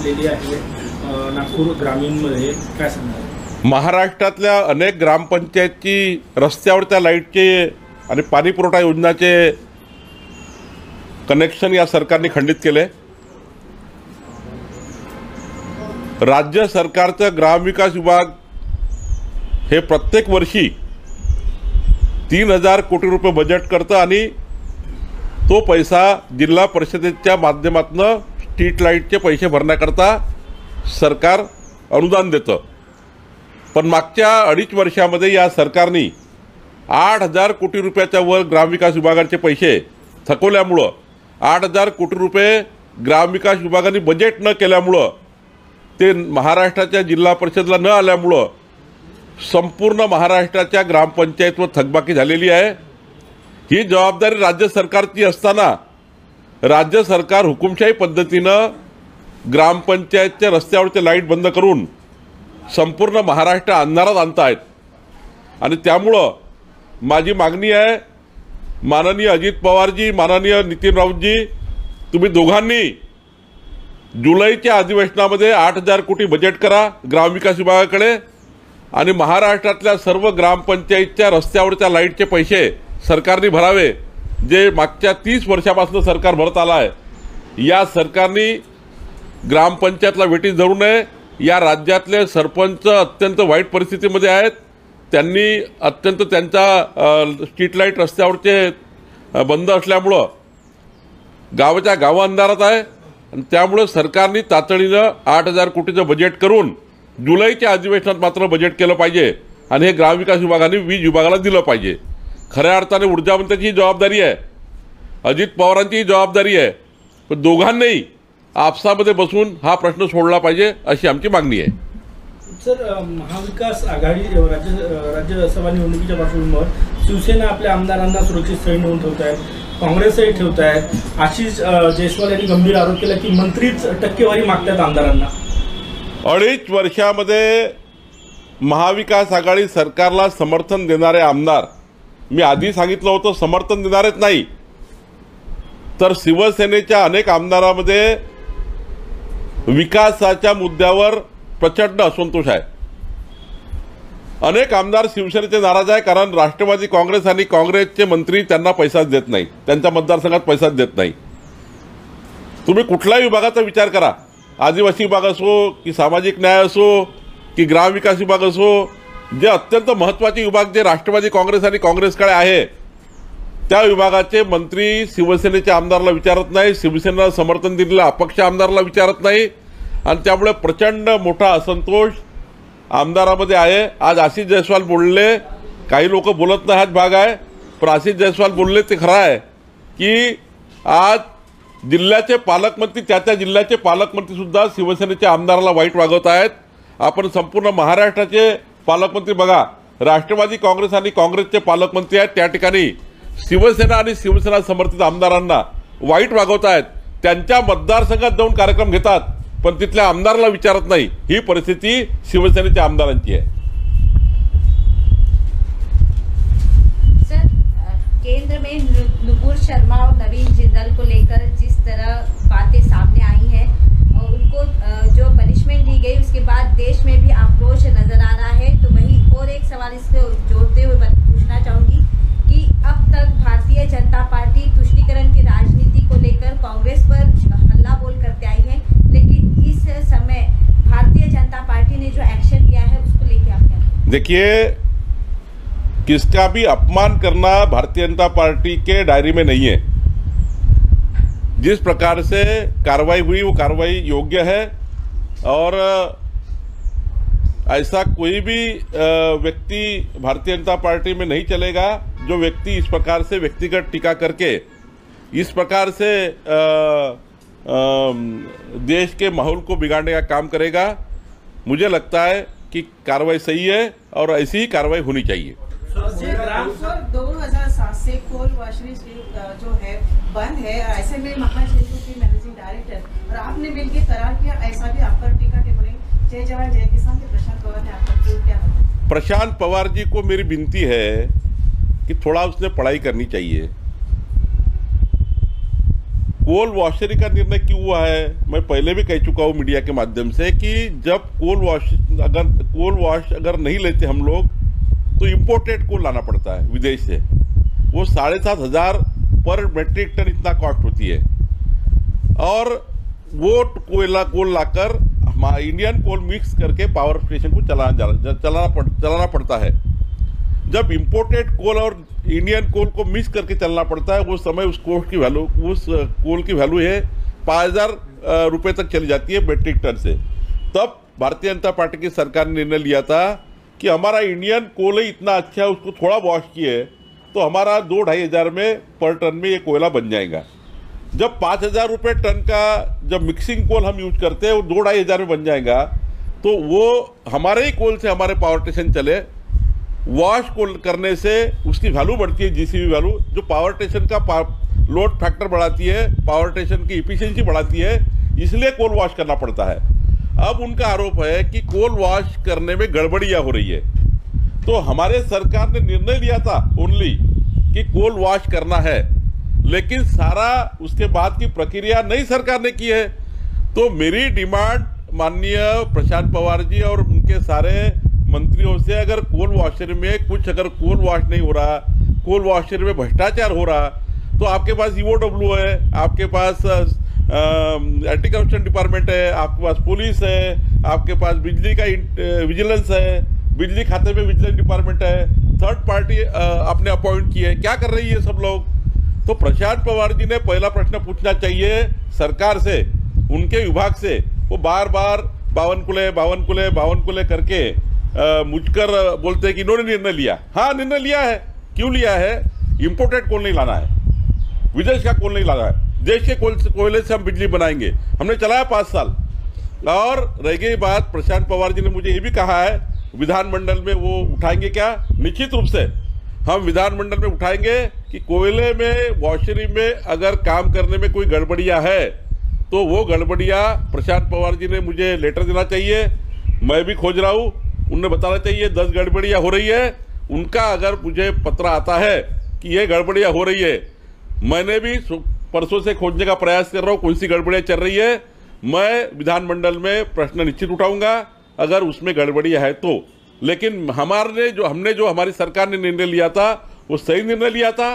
घडलेली आहे नागपूर ग्रामीणमध्ये, काय सांगणार? महाराष्ट्रातल्या अनेक ग्रामपंचायतची रस्त्यावरच्या लाईटचे आणि पाणी पुरवठा योजनाचे कनेक्शन या सरकारने खंडित केले। राज्य सरकारचं ग्रामविकास विभाग हे प्रत्येक वर्षी 3000 कोटी रुपये बजेट करतं आणि तो पैसा जिल्हा परिषदेच्या माध्यमातून स्ट्रीट लाईटचे पैसे भरण्याकरता सरकार अनुदान देतं। पण मागच्या 2.5 वर्षामध्ये या सरकारने 8000 कोटी रुपयाच्या वर ग्रामविकास विभागाचे पैसे थकवल्यामुळं 8000 कोटी रुपये ग्रामविकास विभागाने बजेट न केल्यामुळं ते महाराष्ट्राच्या जिल्हा परिषदला न आल्यामुळं संपूर्ण महाराष्ट्राच्या ग्रामपंचायतवर थकबाकी झालेली आहे। ही जबाबदारी राज्य सरकारची असताना राज्य सरकार हुकुमशाही पद्धतीनं ग्रामपंचायतच्या रस्त्यावरचे लाईट बंद करून संपूर्ण महाराष्ट्र अंधारात आणत आहेत। आणि त्यामुळं माझी मागणी आहे, माननीय अजित पवारजी, माननीय नितीन राऊतजी, तुम्ही दोघांनी जुलैच्या अधिवेशनामध्ये 8000 कोटी बजेट करा ग्रामविकास विभागाकडे आणि महाराष्ट्रातल्या सर्व ग्रामपंचायतच्या रस्त्यावरच्या लाईटचे पैसे सरकारने भरावे, जे मागच्या 30 वर्षापासून सरकार भरत आला आहे। या सरकारने ग्रामपंचायतला वेठीस धरू नये। या राज्यातले सरपंच अत्यंत वाईट परिस्थितीमध्ये आहेत। त्यांनी अत्यंत त्यांचा स्ट्रीट लाईट रस्त्यावरचे बंद असल्यामुळं गावाच्या गाव अंधारात आहे आणि त्यामुळे सरकारने तातडीनं 8000 कोटीचं बजेट करून जुलैच्या अधिवेशनात मात्र बजेट केलं पाहिजे आणि हे ग्रामविकास विभागाने वीज विभागाला दिलं पाहिजे। खऱ्या अर्थाने ऊर्जा मंत्र्याची जबाबदारी आहे, अजित पवारांची जबाबदारी आहे, पण दोघांनाही आपसामध्ये बसून हा प्रश्न सोडला पाहिजे अशी आमची मागणी आहे। सर, महाविकास आघाडी राज्यसभा निवडणुकीच्या पार्श्वभूमीवर शिवसेना आपल्या आमदारांना सुरक्षित स्थळी नेऊन ठेवत आहेत, काँग्रेसही ठेवत आहेत। आशिष जयस्वाल यांनी गंभीर आरोप केला की मंत्रीच टक्केवारी मागतात आमदारांना। 2.5 वर्षामध्ये महाविकास आघाडी सरकारला समर्थन देणारे आमदार, मी आधी सांगितलं होतं समर्थन देणारेच नाही तर शिवसेनेच्या अनेक आमदारांमध्ये विकासाच्या मुद्द्यावर प्रचंड असंतोष आहे। अनेक आमदार शिवसेनेचे नाराज आहे कारण राष्ट्रवादी काँग्रेस आणि काँग्रेसचे मंत्री त्यांना पैसाच देत नाही, त्यांच्या मतदारसंघात पैसाच देत नाही। तुम्ही कुठल्याही विभागाचा विचार करा, आदिवासी विभाग असो की सामाजिक न्याय असो की ग्रामविकास विभाग असो, जे अत्यंत महत्त्वाचे विभाग जे राष्ट्रवादी काँग्रेस आणि काँग्रेसकडे आहे त्या विभागाचे मंत्री शिवसेनेच्या आमदाराला विचारत नाही, शिवसेनेला समर्थन दिलेल्या अपक्ष आमदाराला विचारत नाही आणि त्यामुळे प्रचंड मोठा असंतोष आमदारामध्ये आहे। आज आशिष जयस्वाल बोलले, काही लोक बोलत नाही हाच भाग आहे, पण आशिष जयस्वाल बोलले ते खरं आहे की आज जिल्ह्याचे पालकमंत्री, त्या जिल्ह्याचे पालकमंत्रीसुद्धा शिवसेनेच्या आमदाराला वाईट वागवत आहेत। आपण संपूर्ण महाराष्ट्राचे पालकमंत्री बघा, राष्ट्रवादी काँग्रेस आणि काँग्रेसचे पालकमंत्री आहेत, त्या ठिकाणी शिवसेना आणि शिवसेना समर्थित आमदारांना वाईट वागवत आहेत। त्यांच्या मतदारसंघात जाऊन कार्यक्रम घेतात पण तिथल्या आमदाराला विचारत नाही। ही परिस्थिती शिवसेनेच्या आमदारांची आहे। सर, केंद्र में नुपुर शर्मा और नवीन जिंदल को लेकर जिस तरह बातें सामने आई हैं और उनको जो पनिशमेंट दी गई उसके बाद देश में भी आक्रोश नजर आ रहा है, तो वही और एक सवाल इसको जोड़ते हुए पूछना चाहूंगी कि अब तक भारतीय जनता पार्टी तुष्टीकरण की राजनीति को लेकर कांग्रेस पर हल्ला बोल करते आई है, लेकिन इस समय भारतीय जनता पार्टी ने जो एक्शन लिया है उसको लेकर आप क्या कहेंगे? देखिए, किसका भी अपमान करना भारतीय जनता पार्टी के डायरी में नहीं है। जिस प्रकार से कार्रवाई हुई वो कार्रवाई योग्य है और ऐसा कोई भी व्यक्ति भारतीय जनता पार्टी में नहीं चलेगा जो व्यक्ति इस प्रकार से व्यक्तिगत टीका करके इस प्रकार से देश के माहौल को बिगाड़ने का काम करेगा। मुझे लगता है कि कार्रवाई सही है और ऐसी ही कार्रवाई होनी चाहिए। 2007 से कोल वॉशरी जो है बंद है, ऐसे में महाशेषु की मैनेजिंग डायरेक्टर और आपने बिल के करार किया, ऐसा भी आप पर टीका टिप्पणी जय जवान जय किसान के प्रशांत पवार ने आप पर क्या बताया? प्रशांत पवार जी को मेरी विनती है कि थोड़ा उसने पढ़ाई करनी चाहिए। कोल वॉशरी का निर्णय क्यों हुआ है, मैं पहले भी कह चुका हूँ मीडिया के माध्यम से कि जब कोल वॉश अगर नहीं लेते हम लोग तो इम्पोर्टेड कोल लाना पड़ता है विदेश से। वो 7,500 पर मेट्रिक टन इतना कॉस्ट होती है, और वो कोल लाकर हमारा इंडियन कोल मिक्स करके पावर स्टेशन को चलाना पड़ता है। जब इम्पोर्टेड कोल और इंडियन कोल को मिक्स करके चलना पड़ता है, वो समय उस कोल की वैल्यू है 5,000 रुपये तक चली जाती है मेट्रिक टन से। तब भारतीय जनता पार्टी की सरकार ने निर्णय लिया था कि हमारा इंडियन कोल ही इतना अच्छा है, उसको थोड़ा वॉश किए तो हमारा 2-2.5 हज़ार में पर टन में ये कोयला बन जाएगा। जब 5,000 रुपये टन का जब मिक्सिंग कोल हम यूज करते हैं वो 2-2.5 हज़ार में बन जाएगा, तो वो हमारे ही कोल से हमारे पावर स्टेशन चले। वॉश कोल करने से उसकी वैल्यू बढ़ती है, जीसीबी वैल्यू, जो पावर स्टेशन का लोड फैक्टर बढ़ाती है, पावर स्टेशन की इफिशिएंसी बढ़ाती है, इसलिए कोल वॉश करना पड़ता है। अब उनका आरोप है कि कोल वॉश करने में गड़बड़ियां हो रही है। तो हमारे सरकार ने निर्णय लिया था ओनली कि कोल वॉश करना है, लेकिन सारा उसके बाद की प्रक्रिया नई सरकार ने की है। तो मेरी डिमांड माननीय प्रशांत पवार जी और उनके सारे मंत्रियों से, अगर कोल वॉशर में कुछ अगर कोल वॉश नहीं हो रहा, कोल वॉशर में भ्रष्टाचार हो रहा, तो आपके पास ईओडब्ल्यू है, आपके पास एंटी करप्शन डिपार्टमेंट है, आपके पास पुलिस है, आपके पास बिजली का विजिलेंस है, बिजली खाते में विजिलेंस डिपार्टमेंट है, थर्ड पार्टी आपने अपॉइंट की है, क्या कर रही है सब लोग। तो प्रशांत पवार जी ने पहला प्रश्न पूछना चाहिए सरकार से, उनके विभाग से। वो बार बार बावन कुले करके मुझकर बोलते हैं कि इन्होंने निर्णय लिया। हाँ, निर्णय लिया है। क्यों लिया है? इंपोर्टेड कोल नहीं लाना है, विदेश का कोल नहीं लाना है, देश के कोयले से हम बिजली बनाएंगे। हमने चलाया 5 साल। और रह गई बात, प्रशांत पवार जी ने मुझे ये भी कहा है विधानमंडल में वो उठाएंगे क्या? निश्चित रूप से हम विधानमंडल में उठाएंगे कि कोयले में, वॉशरी में अगर काम करने में कोई गड़बड़ियां है तो वो गड़बड़ियां प्रशांत पवार जी ने मुझे लेटर देना चाहिए। मैं भी खोज रहा हूँ, उन्हें बताना चाहिए 10 गड़बड़ियां हो रही है। उनका अगर मुझे पत्र आता है कि ये गड़बड़ियां हो रही है, मैंने भी परसों से खोजने का प्रयास कर रहा हूँ कौन सी गड़बड़ियां चल रही है। मैं विधानमंडल में प्रश्न निश्चित उठाऊंगा अगर उसमें गड़बड़ियां है तो। लेकिन हमने जो हमारी सरकार ने निर्णय लिया था वो सही निर्णय लिया था।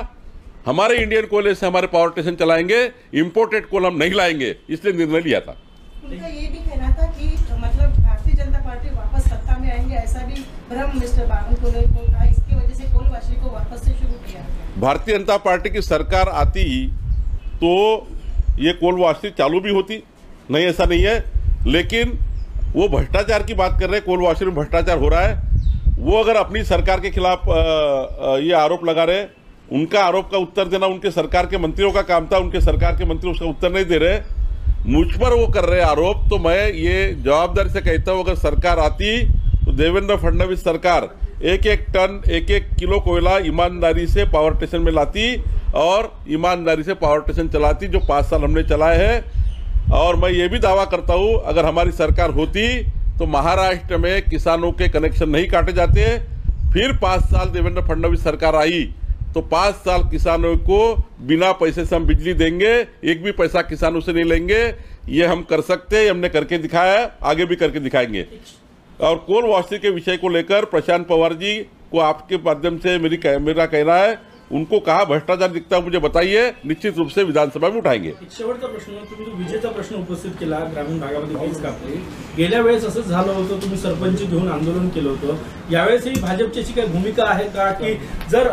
हमारे इंडियन कोयले से हमारे पावर स्टेशन चलाएंगे, इंपोर्टेड कोल हम नहीं लाएंगे, इसलिए निर्णय लिया था। उनका ये भी कहना था कि मतलब भारतीय जनता पार्टी वापस सत्ता में आएंगे, ऐसा भी भ्रम मिस्टर बावनकुले को था, इसकी वजह से कोल वॉशरी को वापस से शुरू किया। भारतीय जनता पार्टी की सरकार आती तो ये कोल वॉशरी चालू भी होती, नहीं ऐसा नहीं है। लेकिन वो भ्रष्टाचार की बात कर रहे हैं, कोल वॉशरी में भ्रष्टाचार हो रहा है, वो अगर अपनी सरकार के खिलाफ ये आरोप लगा रहे, उनका आरोप का उत्तर देना उनके सरकार के मंत्रियों का काम था। उनके सरकार के मंत्री उसका उत्तर नहीं दे रहे, मुझ पर वो कर रहे आरोप। तो मैं ये जवाबदारी से कहता हूँ, अगर सरकार आती तो देवेंद्र फडणवीस सरकार 1-1 टन 1-1 किलो कोयला ईमानदारी से पावर स्टेशन में लाती और ईमानदारी से पावर स्टेशन चलाती, जो 5 साल हमने चलाए हैं। और मैं ये भी दावा करता हूँ, अगर हमारी सरकार होती तो महाराष्ट्र में किसानों के कनेक्शन नहीं काटे जाते। फिर 5 साल देवेंद्र फडणवीस सरकार आई तो 5 साल किसानों को बिना पैसे से हम बिजली देंगे, एक भी पैसा किसानों से नहीं लेंगे। ये हम कर सकते हैं, हमने करके दिखाया है, आगे भी करके दिखाएंगे। और कोल वॉशरी के विषय को लेकर प्रशांत पवार जी को आपके माध्यम से मेरा कहना है, उनको कहा भ्रष्टाचार दिखता है मुझे बताइए, निश्चित रूप से विधानसभा में उठाएंगे। एक शेवटचा प्रश्न, तुम्ही जो विजेचा प्रश्न उपस्थित केला, ग्रामीण भागामध्ये वीज कापली, गेल्या वेळेस असंच झालं होतं, तुम्ही सरपंच घेऊन आंदोलन केलं होतं, यावेळेसही भाजपची अशी काही भूमिका आहे का की जर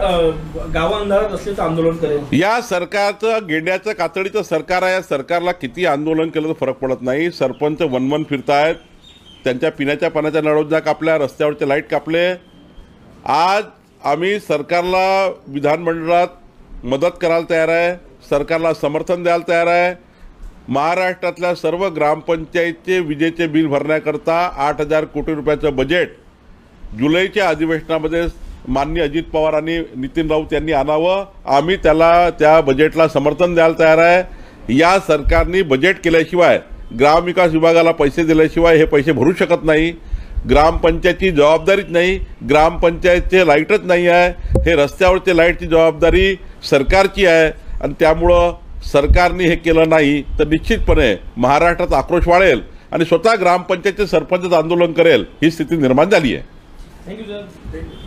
गाव अंधारात असले तर आंदोलन करेल? या सरकारचं गेंड्याचं कातडीचं सरकार आहे, सरकारला किती आंदोलन केलं तर फरक पडत नाही। सरपंच वनवन फिरतायत, त्यांच्या पिण्याच्या पाण्याच्या नळोजा कापल्या, रस्त्यावरचे लाईट कापले। आज आम्ही सरकारला विधानमंडळात मदत करायला तयार आहे, सरकारला समर्थन द्यायला तयार आहे। महाराष्ट्रातल्या सर्व ग्रामपंचायतचे विजेचे बिल भरण्याकरता 8,000 कोटी रुपयाचं बजेट जुलैच्या अधिवेशनामध्ये माननीय अजित पवार आणि नितीन राऊत यांनी आणावं। आम्ही त्या बजेटला समर्थन द्यायला तयार आहे। या सरकारने बजेट केल्याशिवाय, ग्रामविकास विभागाला पैसे दिल्याशिवाय हे पैसे भरू शकत नाही। ग्रामपंचायतची जबाबदारीच नाही, ग्रामपंचायतचे लाईटच नाही आहे, हे रस्त्यावरचे लाईटची जबाबदारी सरकारची आहे। आणि त्यामुळं सरकारने हे केलं नाही तर निश्चितपणे महाराष्ट्रात आक्रोश वाढेल आणि स्वतः ग्रामपंचायतचे सरपंच आंदोलन करेल ही स्थिती निर्माण झाली आहे. Thank you sir.